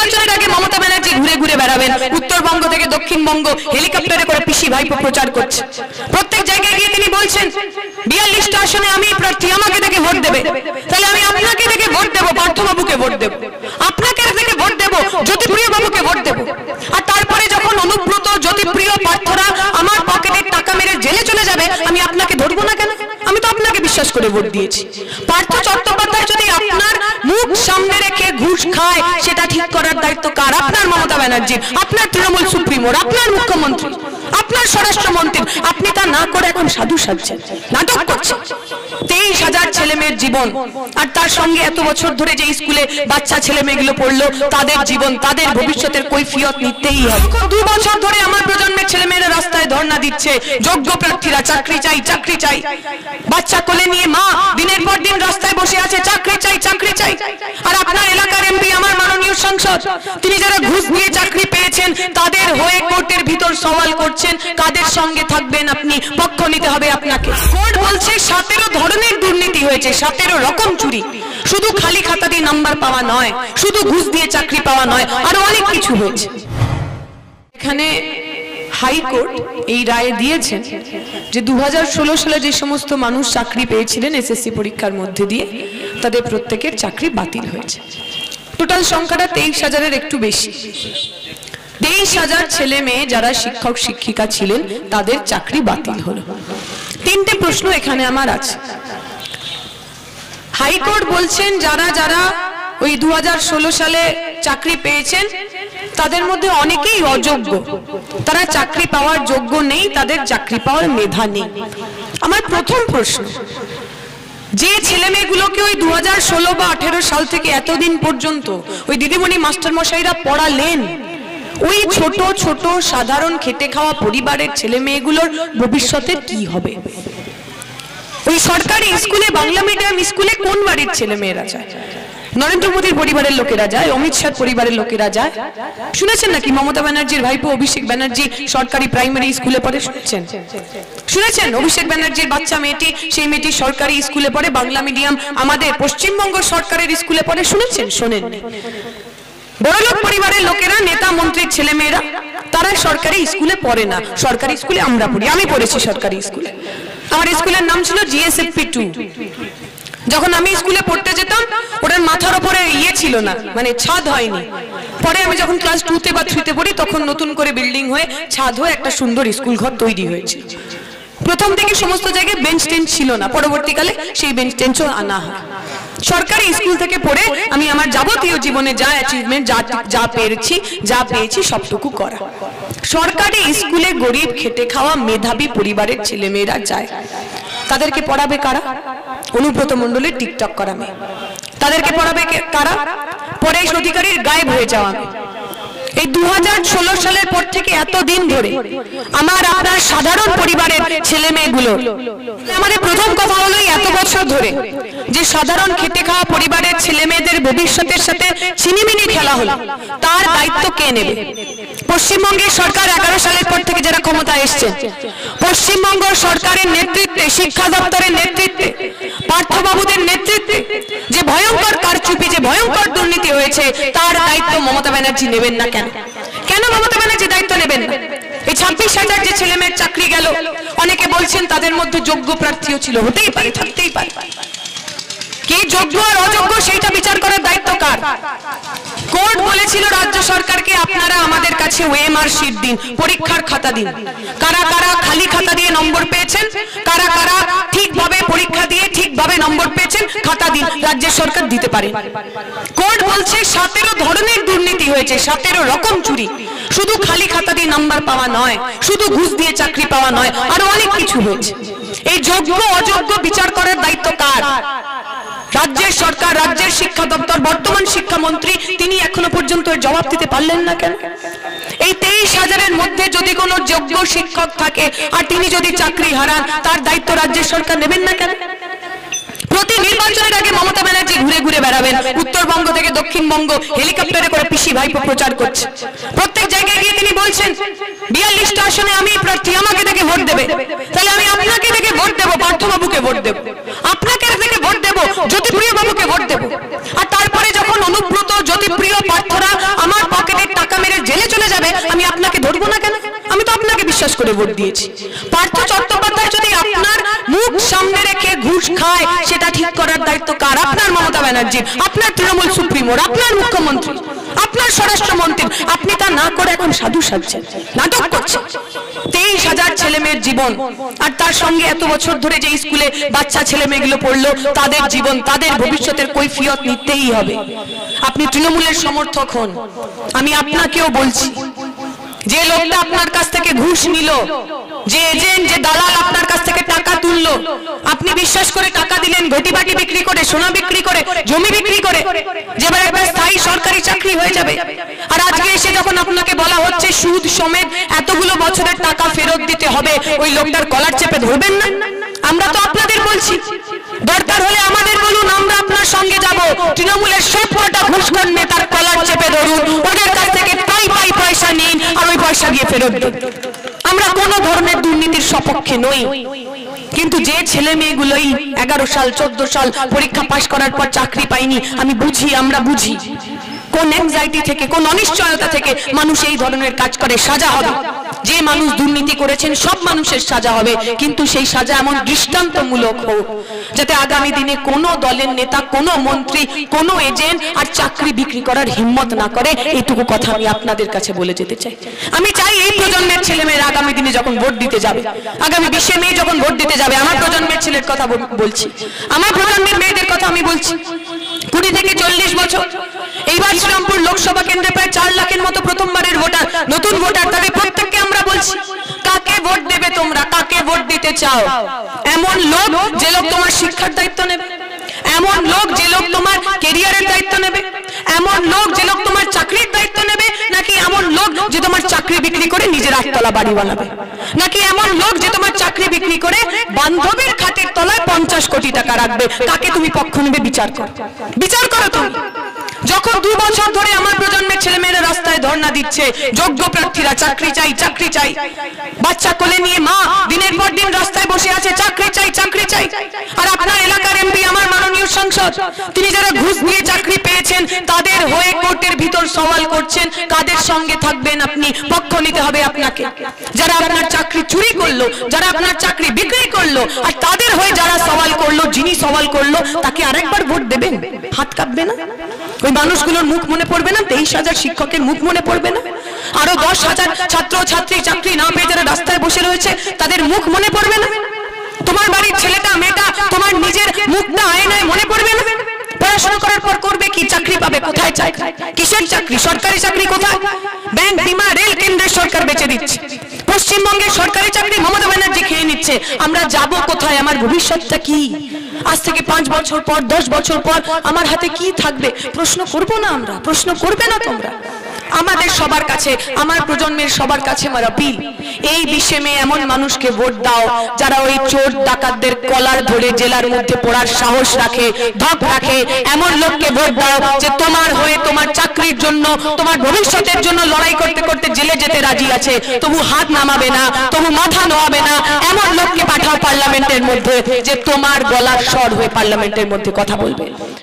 নির্বাচনের আগে মমতা ব্যানার্জি ঘুরে ঘুরে বেড়াবেন, উত্তরবঙ্গ থেকে দক্ষিণবঙ্গ হেলিকপ্টারে করে পিসি ভাইপো প্রচার করছে। প্রত্যেক জায়গায় গিয়ে তিনি বলছেন 42টা আসনে আমি প্রার্থী, আমাকে দেখে ভোট দেবে। তাহলে আমি আপনাকে দেখে ভোট দেবো, পার্থবাবুকে ভোট দেবো, আপনাকে দেখে ভোট দেবো, জ্যোতিপ্রিয় বাবুকে ভোট দেবো। আর তারপরে যখন অনুব্রত, জ্যোতিপ্রিয়, পার্থরা আমার পকেটের টাকা মেরে জেলে চলে যাবে, আমি আপনাকে ধরবো না কেন? আমি তো আপনাকে বিশ্বাস করে ভোট দিয়েছি। পার্থ চট্টোপাধ্যায় যদি আপনার মুখ সামনে রেখে ঘুষ খায়, সেটা ঠিক করার দায়িত্ব কার? আপনার মমতা ব্যানার্জি, আপনার তৃণমূল সুপ্রিমোর, আপনার মুখ্যমন্ত্রী, আপনার স্বরাষ্ট্রমন্ত্রী। আপনি তা না করে এখন সাধু সাজছেন, নাটক করছেন। 23,000 ছেলে মেয়ের জীবন, আর তার সঙ্গে এত বছর ধরে যে স্কুলে বাচ্চা ছেলে মেয়েগুলো পড়লো, তাদের জীবন, তাদের ভবিষ্যতের কৈফিয়ত নিতেই হবে। 2 বছর ধরে আমার প্রজন্মের ছেলে মেয়েরা রাস্তায় ধর্ণা দিচ্ছে, যোগ্য প্রার্থীরা চাকরি চাই, চাকরি চাই। বাচ্চা কোলে নিয়ে মা দিনের পর দিন রাস্তায় বসে আছে, চাকরি চাই, চাকরি চাই। আর আপনার এলাকার এমপি, আমার মাননীয় সাংসদ, তিনি যারা ঘুষ দিয়ে চাকরি পেয়েছেন, তাদের হয়ে কোর্টের ভিতর সওয়াল করছেন, কাদের সঙ্গে থাকবেন আপনি? পক্ষ নিতে হবে আপনাকে। কোর্ট বলছে 17 ধরনের দুর্নীতি হয়েছে, 17 রকম চুরি। শুধু খালি খাতা দিয়ে নাম্বার পাওয়া নয়, শুধু ঘুষ দিয়ে চাকরি পাওয়া নয়, আরো অনেক কিছু হয়েছে। এখানে হাইকোর্ট এই রায় দিয়েছেন যে 2016 সালে যে সমস্ত মানুষ চাকরি পেয়েছিলেন এসএসসি পরীক্ষার মধ্যে দিয়ে, তাদের প্রত্যেকের চাকরি বাতিল হয়েছে। টোটাল সংখ্যাটা 23,000-এর একটু বেশি। 23,000 ছেলে মেয়ে যারা শিক্ষক শিক্ষিকা ছিলেন, তাদের চাকরি বাতিল হলো। 3টে প্রশ্ন এখানে আমার আছে। হাইকোর্ট বলছেন যারা যারা ওই 2016 সালে চাকরি পেয়েছেন, তাদের মধ্যে অনেকেই অযোগ্য, তারা চাকরি পাওয়ার যোগ্য নেই, তাদের চাকরি পাওয়ার মেধা নেই। আমার প্রথম প্রশ্ন, যে ছেলে মেয়েগুলোকে ওই 2016 বা 18 সাল থেকে এতদিন পর্যন্ত ওই দিদিমণি মাস্টার মশাইরা পড়ালেন, ওই ছোট ছোট সাধারণ খেটে খাওয়া পরিবারের ছেলে মেয়েগুলোর ভবিষ্যতে কি হবে? ওই সরকারি স্কুলে, বাংলা মিডিয়াম স্কুলে কোন বাড়ির ছেলে মেয়েরা যায়? নরেন্দ্র মোদীর পরিবারের লোকেরা যায়, অমিত শাহ পরিবারের লোকেরা যায়। শুনেছেন নাকি মমতা ব্যানার্জির ভাইপো অভিষেক ব্যানার্জি সরকারি প্রাইমারি স্কুলে পড়ে? শুনেছেন? শুনেছেন অভিষেক ব্যানার্জির বাচ্চা মেয়েটি, সেই মেয়েটি সরকারি স্কুলে পড়ে, বাংলা মিডিয়াম আমাদের পশ্চিমবঙ্গ সরকারের স্কুলে পড়ে? শুনেছেন? শোনেননি? বড়লোক পরিবারের লোকেরা, নেতা মন্ত্রীর ছেলে মেয়েরা, তারা সরকারি স্কুলে পড়ে না। সরকারি স্কুলে আমরা পড়ি, আমি পড়েছি সরকারি স্কুলে। আমার স্কুলের নাম ছিল GSFP 2। যখন আমি স্কুলে পড়তে যেতাম, ওটার মাথার উপরে ছিল না, মানে ছাদ হয়নি। পরে আমি যখন ক্লাস 2তে বা 3তে পড়ি, তখন নতুন করে বিল্ডিং হয়ে ছাদ হয়ে একটা সুন্দর স্কুল ঘর তৈরি হয়েছে। প্রথম থেকে সমস্ত জায়গায় বেঞ্চ টেঞ্চ ছিল না, পরবর্তীকালে সেই বেঞ্চ টেঞ্চও আনা হয়। সরকারি স্কুল থেকে পড়ে আমি আমার যাবতীয় জীবনে যা অ্যাচিভমেন্ট, যা পেয়েছি সবটুকু করা। সরকারি স্কুলে গরিব খেটে খাওয়া মেধাবী পরিবারের ছেলে মেয়েরা যায়। তাদেরকে পড়াবে কারা? অনুব্রত মণ্ডলের টিকটক করা মেয়ে। তাদেরকে পড়াবে কারা? পরেশ অধিকারীর গায়েব হয়ে যাওয়া মেয়ে। এই 2016 সালের পর থেকে এতদিন ধরে আমার আপনার সাধারণ পরিবারের ছেলে মেয়েগুলো, আমাদের প্রথম কথা হলো এত বছর ধরে যে সাধারণ খেটে খাওয়া পরিবারের ছেলে মেয়েদের ভবিষ্যতের সাথে ছিনিমিনি খেলা হলো, তার দায়িত্ব কে নেবে? পশ্চিমবঙ্গের সরকার 11 সালের পর থেকে যারা ক্ষমতায় এসছেন, পশ্চিমবঙ্গ সরকারের নেতৃত্বে, শিক্ষা দপ্তরের নেতৃত্বে, পার্থবাবুদের নেতৃত্বে যে ভয়ঙ্কর কারচুপি, যে ভয়ঙ্কর দুর্নীতি হয়েছে, তার দায়িত্ব মমতা ব্যানার্জি নেবেন না কেন? কেন মমতা ব্যানার্জি দায়িত্ব নেবেন না? এই 26,000 যে ছেলে মেয়ের চাকরি গেল, অনেকে বলছেন তাদের মধ্যে যোগ্য প্রার্থীও ছিল, হতেই পারে, থাকতেই পারে। কে যোগ্য আর অযোগ্য সেটা বিচার করার দায়িত্ব কার? কোর্ট বলেছিল রাজ্য সরকারকে, আপনারা আমাদের কাছে ওএমআর শিট দিন, পরীক্ষার খাতা দিন। কারা কারা খালি খাতা দিয়ে নম্বর পেয়েছেন, কারা কারা ঠিকভাবে পরীক্ষা দিয়ে ঠিকভাবে নম্বর পেয়েছেন, খাতা দিন। রাজ্য সরকার দিতে পারে। কোর্ট বলছে 17 ধরনের দুর্নীতি হয়েছে, 17 রকম চুরি। শুধু খালি খাতা দিয়ে নাম্বার পাওয়া নয়, শুধু ঘুষ দিয়ে চাকরি পাওয়া নয়, আরো অনেক কিছু হয়েছে। এই যোগ্য অযোগ্য বিচার করার দায়িত্ব কার? রাজ্যের সরকার, রাজ্যের শিক্ষা দপ্তর, বর্তমান শিক্ষামন্ত্রী, তিনি এখনো পর্যন্ত জবাব দিতে পারলেন না কেন? এই 23,000-এর মধ্যে যদি কোনো যোগ্য শিক্ষক থাকে আর তিনি যদি চাকরি হারান, তার দায়িত্ব রাজ্যের সরকার নেবেন না কেন? প্রতি নির্বাচনের আগে মমতা ব্যানার্জি ঘুরে ঘুরে বেড়াবেন, উত্তরবঙ্গ থেকে দক্ষিণবঙ্গ হেলিকপ্টারে করে পিসি ভাইপো প্রচার করছে। প্রত্যেক জায়গায় গিয়ে তিনি বলছেন 42টা আসনে আমি প্রার্থী, আমাকে দেখে ভোট দেবে। তাহলে আমি আপনাকে দেখে ভোট দেবো, পার্থবাবুকে ভোট দেবো, আপনাকে দেখে ভোট দেবো, জ্যোতিপ্রিয় বাবুকে ভোট দেবো। আর তারপরে যখন অনুব্রত, জ্যোতিপ্রিয়, পার্থরা আমার বিশ্বাস করে ভোট দিয়েছি। পার্থ চট্টোপাধ্যায় যদি আপনার মুখ সামনে রেখে ঘুষ খায়, সেটা ঠিক করার দায়িত্ব কার? আপনার মমতা ব্যানার্জির, আপনার তৃণমূল সুপ্রিমোর, আপনার মুখ্যমন্ত্রী, আপনার স্বরাষ্ট্রমন্ত্রী। আপনি তা না করে এখন সাধু সাজছেন, নাটক করছেন। 23,000 ছেলে মেয়ের জীবন, আর তার সঙ্গে এত বছর ধরে যে স্কুলে বাচ্চা ছেলে মেয়েগুলো পড়লো, তাদের জীবন, তাদের ভবিষ্যতের কৈফিয়ত নিতেই হবে। আপনি তৃণমূলের সমর্থক হন, আমি আপনাকেও বলছি, যে লোকটা আপনার কাছ থেকে ঘুষ নিল, যে এজেন্ট, যে দালাল আপনার কাছ থেকে টাকা তুললো, আপনি বিশ্বাস করে টাকা দিলেন, ঘটি বাটি বিক্রি করে, সোনা বিক্রি করে, জমি বিক্রি করে, যে এবার একটা স্থায়ী সরকারি চাকরি হয়ে যাবে। আর আজকে এসে যখন আপনাকে বলা হচ্ছে সুদ সমেত এতগুলো বছরের টাকা ফেরত দিতে হবে, ওই লোকটার কলার চেপে ধরবেন না? আমরা তো আপনাদের বলছি, দরকার হলে আমাদের বলুন, আমরা আপনার সঙ্গে যাব। তৃণমূলের সব কটা ঘুষখোর নেতার কলার চেপে ধরুন, ওদের কাছ থেকে পাই পয়সা নিন, আর ওই পয়সা দিয়ে ফেরত দিন। আমরা কোনো ধরনের দুর্নীতির সপক্ষে নই, কিন্তু যে ছেলে মেয়েগুলোই 11 সাল 14 সাল পরীক্ষা পাশ করার পর চাকরি পায়নি, আমি বুঝি, আমরা বুঝি কোন অ্যাংজাইটি থেকে, কোন অনিশ্চয়তা থেকে মানুষ এই ধরনের কাজ করে। সাজা হবে, যে মানুষ দুর্নীতি করেছেন সব মানুষের সাজা হবে, কিন্তু সেই সাজা এমন দৃষ্টান্তমূলক হোক, যাতে আগামী দিনে কোনো দলের নেতা, কোনো মন্ত্রী, কোনো এজেন্ট আর চাকরি বিক্রি করার হিম্মত না করে। এইটুকু কথা আমি আপনাদের কাছে বলে যেতে চাই। আমি চাই এই প্রজন্মের ছেলেমেয়েরা আগামী দিনে যখন ভোট দিতে যাবে, আগামী 20 মে যখন ভোট দিতে যাবে, আমার প্রজন্মের ছেলের কথা বলছি, আমার প্রজন্মের মেয়েদের কথা আমি বলছি, 20 থেকে 40 বছর। এইবার শ্রীরামপুর লোকসভা কেন্দ্রে প্রায় 4 লাখের মতো প্রথমবারের ভোটার, নতুন ভোটার, তাদের প্রত্যেককে আমরা বলছি, কাকে ভোট দেবে তোমরা, কাকে ভোট দিতে চাও? এমন লোক যে লোক তোমার শিক্ষার দায়িত্ব নেবে, এমন লোক যে লোক তোমার ক্যারিয়ারের দায়িত্ব নেবে, এমন লোক যে লোক তোমার চাকরির দায়িত্ব নেবে, নাকি এমন লোক যে তোমার চাকরি বিক্রি করে নিজের একতলা বাড়ি বানাবে, নাকি এমন লোক যে তোমার চাকরি বিক্রি করে বান্ধবীর খাটের তলায় 50 কোটি টাকা রাখবে? কাকে তুমি পক্ষ নেবে? বিচার করো, বিচার করো তুমি। যখন 2 বছর ধরে আমার প্রজন্মের ছেলেমেয়েরা রাস্তায় ধর্ণা দিচ্ছে, যোগ্য প্রার্থীরা চাকরি চাই, চাকরি চাই, বাচ্চা কোলে নিয়ে মা দিনের পর দিন রাস্তায় বসে আছে, চাকরি চাই, চাকরি চাই। আর আপনার এলাকার এমপি, আমার মাননীয় সাংসদ, তিনি যারা ঘুষ দিয়ে চাকরি পেয়েছেন, তাদের হয়ে কোর্টের ভিতর সওয়াল করছেন, কাদের সঙ্গে থাকবেন আপনি? পক্ষ নিতে হবে আপনাকে। যারা আপনার চাকরি চুরি করলো, যারা আপনার চাকরি বিক্রি করলো, আর তাদের হয়ে যারা সওয়াল করলো, যিনি সওয়াল করলো, তাকে আরেকবার ভোট দেবেন? হাত কাঁপবে না? ওই মানুষগুলোর মুখ মনে পড়বে না? 23,000 শিক্ষকের মুখ মনে পড়বে না? আরো 10,000 ছাত্র ছাত্রী চাকরি না পেয়ে যারা রাস্তায় বসে রয়েছে, তাদের মুখ মনে পড়বে না? তোমার বাড়ির ছেলেটা মেয়েটা তোমার নিজের মুখটা আয়নায় মনে পড়বে না? পড়াশোনা করার পর করবে কি? চাকরি পাবে কোথায়? চাই কিসের চাকরি? সরকারি চাকরি কোথায়? ব্যাংক, বিমা, রেল কেন্দ্রের সরকার বেচে দিচ্ছে, পশ্চিমবঙ্গের সরকারি চাকরি মমতা ব্যানার্জি খেয়ে নিচ্ছে। আমরা যাব কোথায়? আমার ভবিষ্যৎটা কি? আজ থেকে 5 বছর পর, 10 বছর পর আমার হাতে কি থাকবে? প্রশ্ন করব না আমরা? প্রশ্ন করবে না তোমরা? আমাদের সবার কাছে, আমার প্রজন্মের সবার কাছে আমার আপিল, এই 20 মে এমন মানুষকে ভোট দাও যারা ওই চোর ডাকাতদের কলার ধরে জেলার মধ্যে পড়ার সাহস রাখে, ধক রাখে। এমন লোককে ভোট দাও যে তোমার হয়ে, তোমার চাকরির জন্য, তোমার ভবিষ্যতের জন্য লড়াই করতে করতে জেলে যেতে রাজি আছে, তবু হাত নামাবে না, তবু মাথা নোয়াবে না। এমন লোককে পাঠাও পার্লামেন্টের মধ্যে যে তোমার গলার স্বর হয়ে পার্লামেন্টের মধ্যে কথা বলবে।